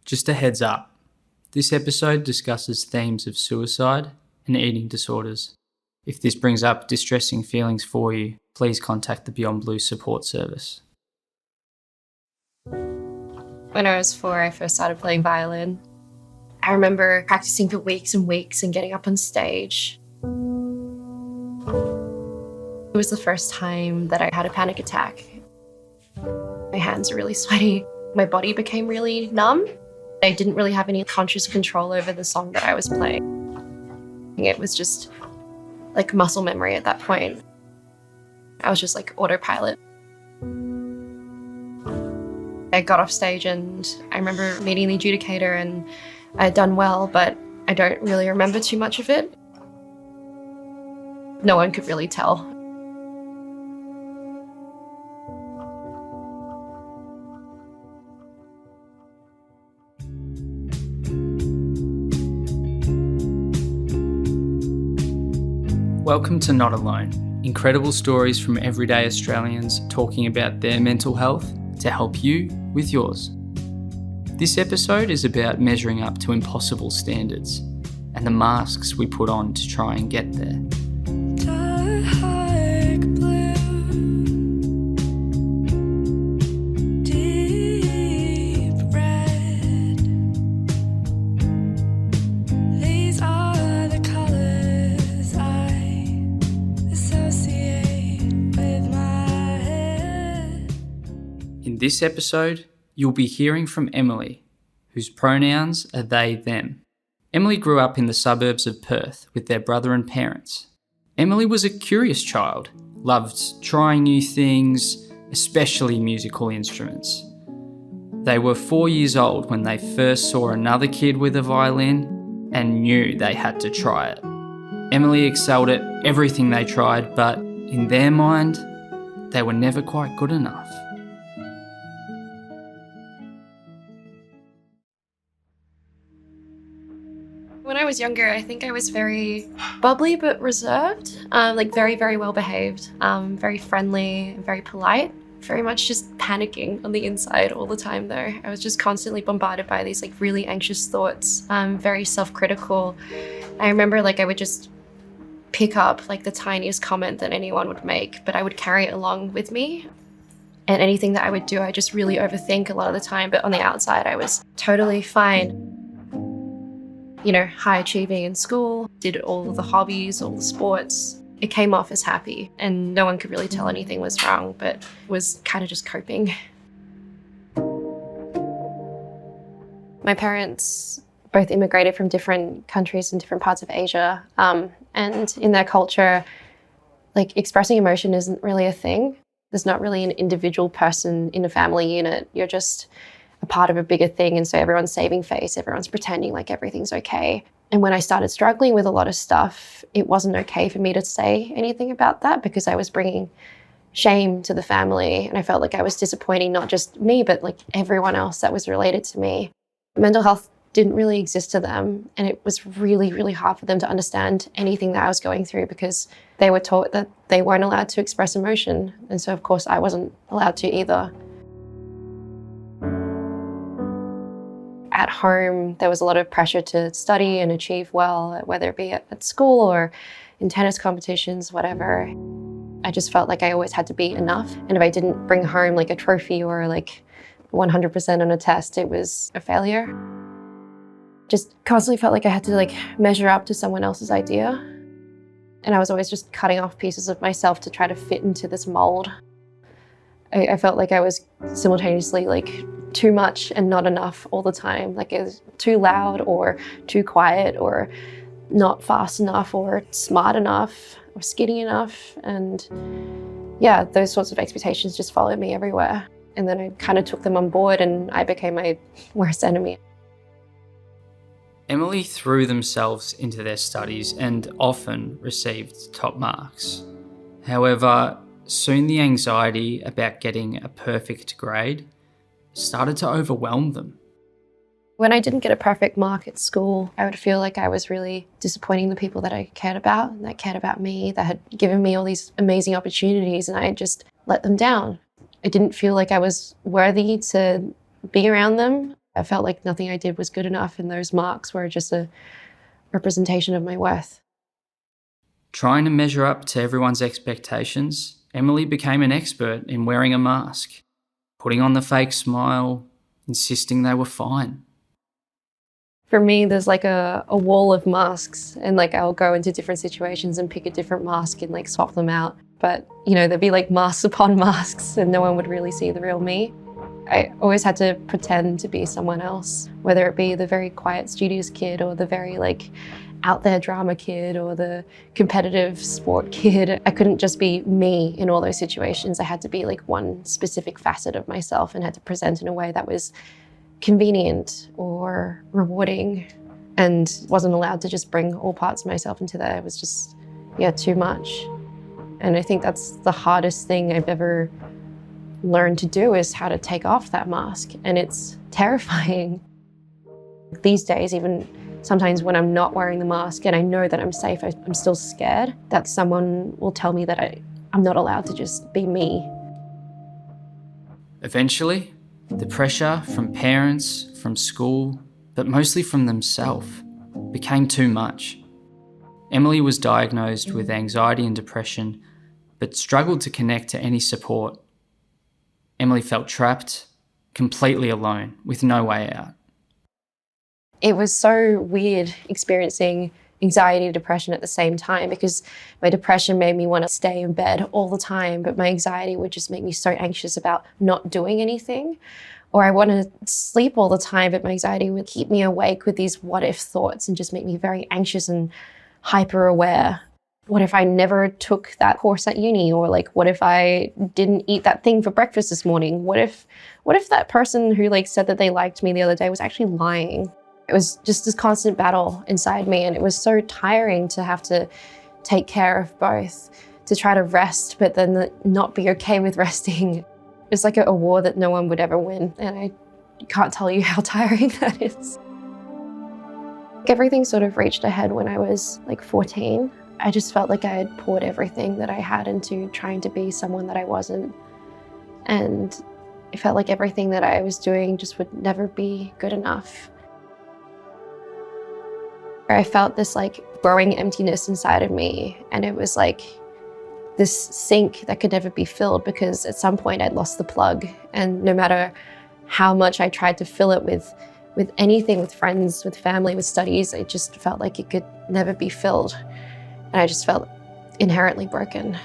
Just a heads up, this episode discusses themes of suicide and eating disorders. If this brings up distressing feelings for you, please contact the Beyond Blue support service. When I was 4, I first started playing violin. I remember practicing for weeks and weeks and getting up on stage. It was the first time that I had a panic attack. My hands were really sweaty. My body became really numb. I didn't really have any conscious control over the song that I was playing. It was just like muscle memory at that point. I was just like autopilot. I got off stage and I remember meeting the adjudicator and I had done well, but I don't really remember too much of it. No one could really tell. Welcome to Not Alone, incredible stories from everyday Australians talking about their mental health to help you with yours. This episode is about measuring up to impossible standards and the masks we put on to try and get there. In this episode, you'll be hearing from Emily, whose pronouns are they, them. Emily grew up in the suburbs of Perth with their brother and parents. Emily was a curious child, loved trying new things, especially musical instruments. They were 4 years old when they first saw another kid with a violin and knew they had to try it. Emily excelled at everything they tried, but in their mind, they were never quite good enough. When I was younger, I think I was very bubbly but reserved, very, very well behaved, very friendly, very polite, very much just panicking on the inside all the time though. I was just constantly bombarded by these really anxious thoughts, very self-critical. I remember I would just pick up the tiniest comment that anyone would make, but I would carry it along with me. And anything that I would do, I just really overthink a lot of the time, but on the outside, I was totally fine. High achieving in school, did all of the hobbies, all the sports. It came off as happy and no one could really tell anything was wrong, but was kind of just coping. My parents both immigrated from different countries in different parts of Asia. And in their culture, expressing emotion isn't really a thing. There's not really an individual person in a family unit. You're just a part of a bigger thing, and so everyone's saving face, everyone's pretending like everything's okay. And when I started struggling with a lot of stuff, it wasn't okay for me to say anything about that because I was bringing shame to the family, and I felt like I was disappointing not just me, but everyone else that was related to me. Mental health didn't really exist to them, and it was really, really hard for them to understand anything that I was going through because they were taught that they weren't allowed to express emotion, and so of course I wasn't allowed to either. At home, there was a lot of pressure to study and achieve well, whether it be at school or in tennis competitions, whatever. I just felt like I always had to be enough. And if I didn't bring home a trophy or 100% on a test, it was a failure. Just constantly felt like I had to measure up to someone else's idea. And I was always just cutting off pieces of myself to try to fit into this mold. I felt like I was simultaneously too much and not enough all the time. It was too loud or too quiet or not fast enough or smart enough or skinny enough. And yeah, those sorts of expectations just followed me everywhere. And then I kind of took them on board and I became my worst enemy. Emily threw themselves into their studies and often received top marks. However, soon the anxiety about getting a perfect grade started to overwhelm them. When I didn't get a perfect mark at school, I would feel like I was really disappointing the people that I cared about and that cared about me, that had given me all these amazing opportunities, and I had just let them down. I didn't feel like I was worthy to be around them. I felt like nothing I did was good enough, and those marks were just a representation of my worth. Trying to measure up to everyone's expectations, Emily became an expert in wearing a mask, putting on the fake smile, insisting they were fine. For me, there's like a wall of masks, and like I'll go into different situations and pick a different mask and like swap them out. But there'd be like masks upon masks and no one would really see the real me. I always had to pretend to be someone else, whether it be the very quiet, studious kid or the very like out there drama kid or the competitive sport kid. I couldn't just be me in all those situations. I had to be like one specific facet of myself and had to present in a way that was convenient or rewarding, and wasn't allowed to just bring all parts of myself into that. It was just, too much. And I think that's the hardest thing I've ever learned to do, is how to take off that mask. And it's terrifying. These days, even sometimes when I'm not wearing the mask and I know that I'm safe, I'm still scared that someone will tell me that I'm not allowed to just be me. Eventually, the pressure from parents, from school, but mostly from themselves, became too much. Emily was diagnosed with anxiety and depression, but struggled to connect to any support. Emily felt trapped, completely alone, with no way out. It was so weird experiencing anxiety and depression at the same time, because my depression made me want to stay in bed all the time, but my anxiety would just make me so anxious about not doing anything. Or I want to sleep all the time, but my anxiety would keep me awake with these what if thoughts and just make me very anxious and hyper aware. What if I never took that course at uni? Or like, what if I didn't eat that thing for breakfast this morning? What if that person who like said that they liked me the other day was actually lying? It was just this constant battle inside me, and it was so tiring to have to take care of both, to try to rest, but then not be okay with resting. It's like a war that no one would ever win, and I can't tell you how tiring that is. Everything sort of reached a head when I was like 14. I just felt like I had poured everything that I had into trying to be someone that I wasn't. And it felt like everything that I was doing just would never be good enough. I felt this like growing emptiness inside of me, and it was like this sink that could never be filled, because at some point I'd lost the plug, and no matter how much I tried to fill it with anything, with friends, with family, with studies, it just felt like it could never be filled, and I just felt inherently broken.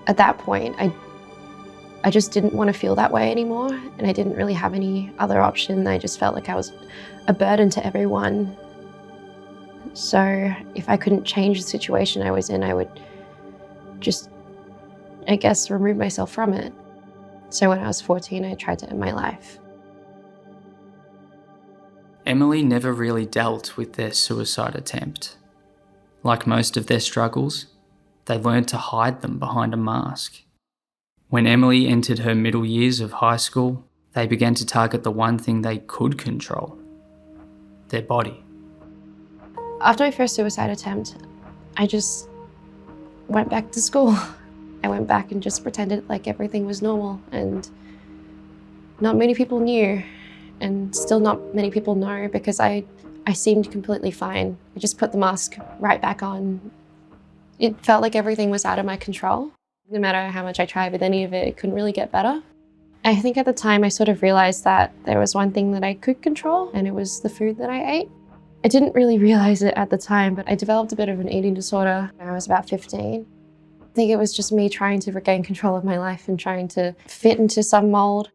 At that point, I just didn't want to feel that way anymore, and I didn't really have any other option. I just felt like I was a burden to everyone. So if I couldn't change the situation I was in, I would just, I guess, remove myself from it. So when I was 14, I tried to end my life. Emily never really dealt with their suicide attempt. Like most of their struggles, they learned to hide them behind a mask. When Emily entered her middle years of high school, they began to target the one thing they could control: their body. After my first suicide attempt, I just went back to school. I went back and just pretended like everything was normal, and not many people knew, and still not many people know, because I seemed completely fine. I just put the mask right back on. It felt like everything was out of my control. No matter how much I tried with any of it, it couldn't really get better. I think at the time I sort of realized that there was one thing that I could control, and it was the food that I ate. I didn't really realize it at the time, but I developed a bit of an eating disorder when I was about 15. I think it was just me trying to regain control of my life and trying to fit into some mold.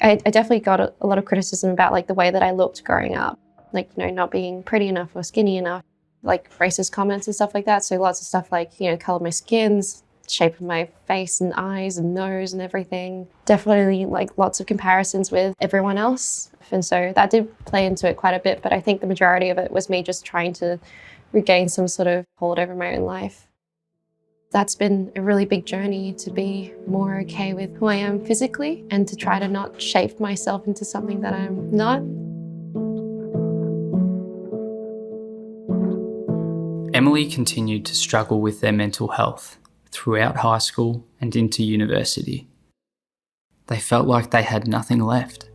I definitely got a lot of criticism about like the way that I looked growing up, like, not being pretty enough or skinny enough, like racist comments and stuff like that. So lots of stuff like, color of my skins, shape of my face and eyes and nose and everything. Definitely like lots of comparisons with everyone else. And so that did play into it quite a bit, but I think the majority of it was me just trying to regain some sort of hold over my own life. That's been a really big journey, to be more okay with who I am physically and to try to not shape myself into something that I'm not. Emily continued to struggle with their mental health throughout high school and into university. they felt like they had nothing left.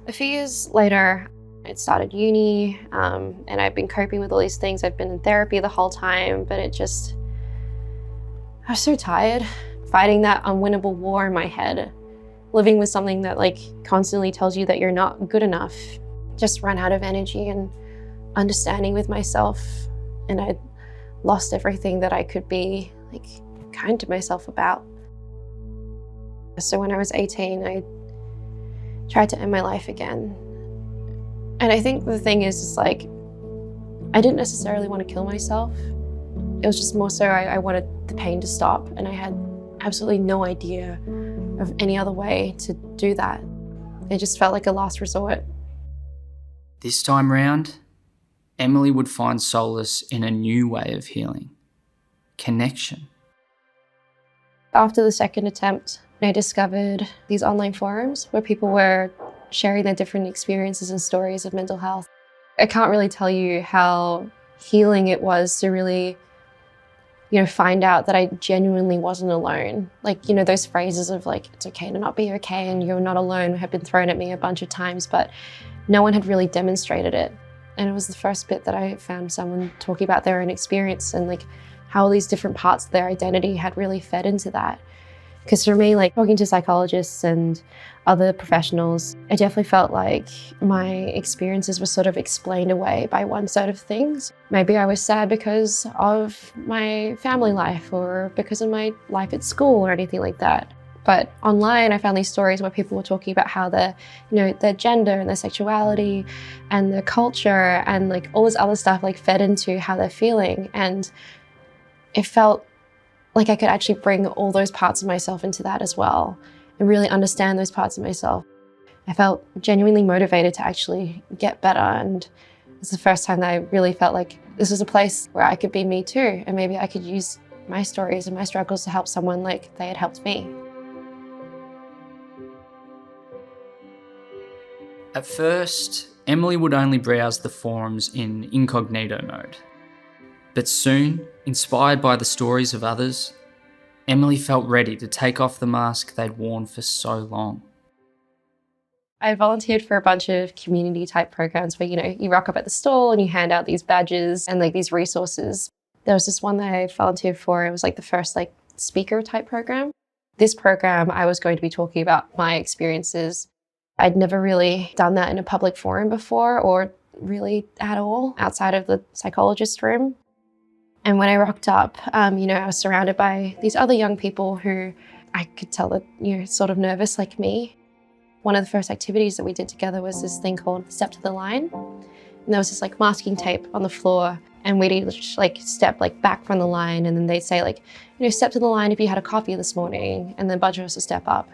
A few years later, I started uni, and I've been coping with all these things. I've been in therapy the whole time, but I was so tired, fighting that unwinnable war in my head, living with something that constantly tells you that you're not good enough. Just ran out of energy and understanding with myself, and I'd lost everything that I could be kind to myself about. So when I was 18, I tried to end my life again. And I think the thing is I didn't necessarily want to kill myself. It was just more so I wanted the pain to stop, and I had absolutely no idea of any other way to do that. It just felt like a last resort. This time round, Emily would find solace in a new way of healing: connection. After the second attempt, I discovered these online forums where people were sharing their different experiences and stories of mental health. I can't really tell you how healing it was to really, find out that I genuinely wasn't alone. Those phrases of it's okay to not be okay and you're not alone have been thrown at me a bunch of times, but no one had really demonstrated it. And it was the first bit that I found someone talking about their own experience and how all these different parts of their identity had really fed into that. Because for me, talking to psychologists and other professionals, I definitely felt like my experiences were sort of explained away by one side of things. Maybe I was sad because of my family life or because of my life at school or anything like that. But online, I found these stories where people were talking about how their gender and their sexuality and their culture and all this other stuff fed into how they're feeling. And it felt like I could actually bring all those parts of myself into that as well and really understand those parts of myself. I felt genuinely motivated to actually get better, and it's the first time that I really felt like this was a place where I could be me too, and maybe I could use my stories and my struggles to help someone like they had helped me. At first, Emily would only browse the forums in incognito mode. But soon, inspired by the stories of others, Emily felt ready to take off the mask they'd worn for so long. I volunteered for a bunch of community type programs where, you rock up at the stall and you hand out these badges and these resources. There was this one that I volunteered for. It was the first speaker type program. This program, I was going to be talking about my experiences. I'd never really done that in a public forum before, or really at all outside of the psychologist room. And when I rocked up, I was surrounded by these other young people who I could tell that, sort of nervous like me. One of the first activities that we did together was this thing called Step to the Line. And there was this masking tape on the floor, and we'd each step back from the line, and then they'd say step to the line if you had a coffee this morning, and then a bunch of us would step up.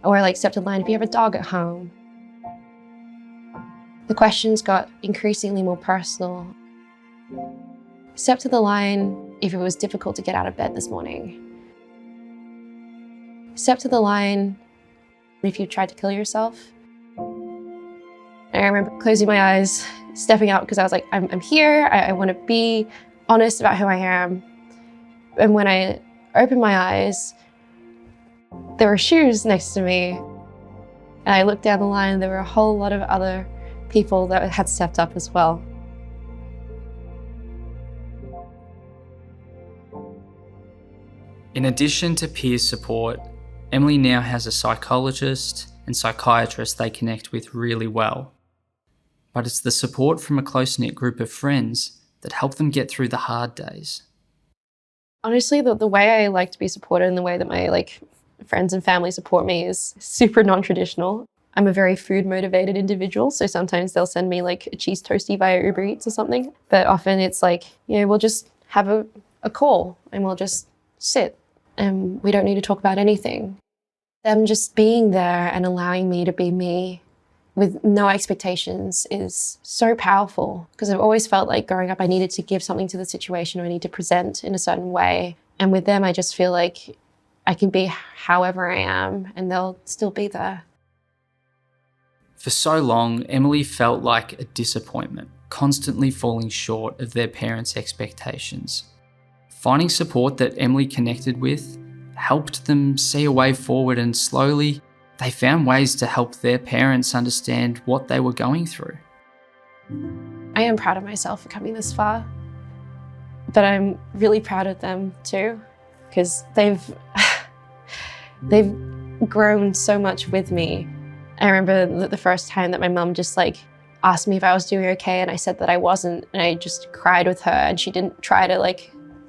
Or step to the line if you have a dog at home. The questions got increasingly more personal. Step to the line if it was difficult to get out of bed this morning. Step to the line if you tried to kill yourself. And I remember closing my eyes, stepping up because I was I'm here, I want to be honest about who I am. And when I opened my eyes, there were shoes next to me. And I looked down the line and there were a whole lot of other people that had stepped up as well. In addition to peer support, Emily now has a psychologist and psychiatrist they connect with really well. But it's the support from a close-knit group of friends that help them get through the hard days. Honestly, the way I like to be supported and the way that my friends and family support me is super non-traditional. I'm a very food-motivated individual, so sometimes they'll send me a cheese toastie via Uber Eats or something. But often it's we'll just have a call and we'll just sit and we don't need to talk about anything. Them just being there and allowing me to be me with no expectations is so powerful, because I've always felt growing up I needed to give something to the situation, or I need to present in a certain way. And with them, I just feel like I can be however I am and they'll still be there. For so long, Emily felt like a disappointment, constantly falling short of their parents' expectations. Finding support that Emily connected with helped them see a way forward, and slowly they found ways to help their parents understand what they were going through. I am proud of myself for coming this far, but I'm really proud of them too, because they've grown so much with me. I remember the first time that my mum just asked me if I was doing okay, and I said that I wasn't, and I just cried with her, and she didn't try to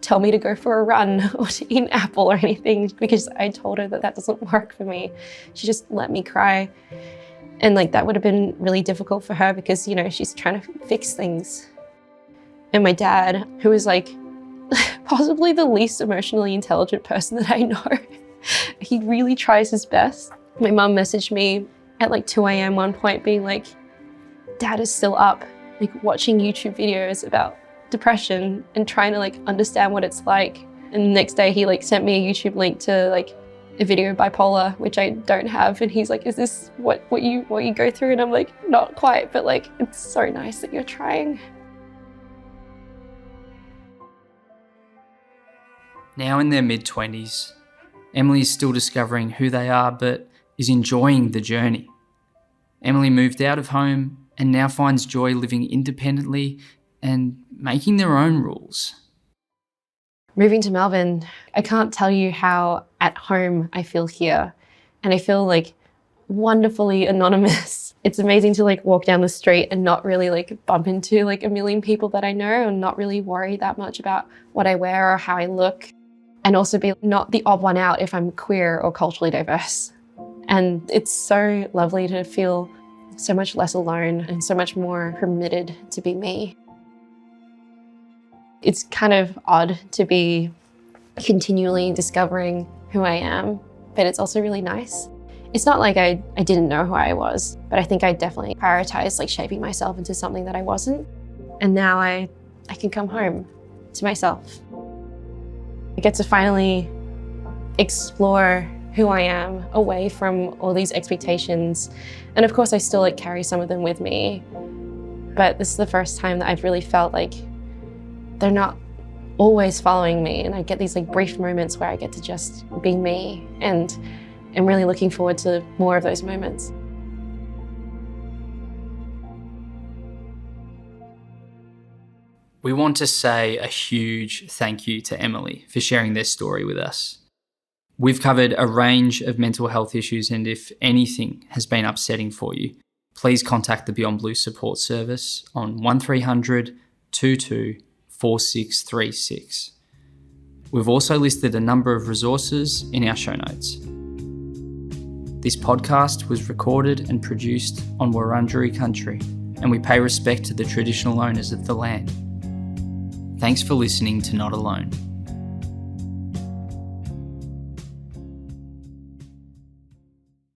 tell me to go for a run or to eat an apple or anything, because I told her that that doesn't work for me. She just let me cry. And that would have been really difficult for her because, she's trying to fix things. And my dad, who is possibly the least emotionally intelligent person that I know, he really tries his best. My mum messaged me at 2 a.m. one point being like, Dad is still up, watching YouTube videos about depression and trying to understand what it's like. And the next day he sent me a YouTube link to a video of bipolar, which I don't have. And he's like, is this what you go through? And I'm like, not quite, but it's so nice that you're trying. Now in their mid-20s, Emily is still discovering who they are, but is enjoying the journey. Emily moved out of home and now finds joy living independently and making their own rules. Moving to Melbourne, I can't tell you how at home I feel here. And I feel wonderfully anonymous. It's amazing to walk down the street and not really bump into a million people that I know, and not really worry that much about what I wear or how I look. And also be not the odd one out if I'm queer or culturally diverse. And it's so lovely to feel so much less alone and so much more permitted to be me. It's kind of odd to be continually discovering who I am, but it's also really nice. It's not like I didn't know who I was, but I think I definitely prioritized shaping myself into something that I wasn't. And now I can come home to myself. I get to finally explore who I am away from all these expectations. And of course I still carry some of them with me, but this is the first time that I've really felt they're not always following me, and I get these brief moments where I get to just be me, and I'm really looking forward to more of those moments. We want to say a huge thank you to Emily for sharing their story with us. We've covered a range of mental health issues, and if anything has been upsetting for you, please contact the Beyond Blue support service on 1300 22 4636. We've also listed a number of resources in our show notes. This podcast was recorded and produced on Wurundjeri country, and we pay respect to the traditional owners of the land. Thanks for listening to Not Alone.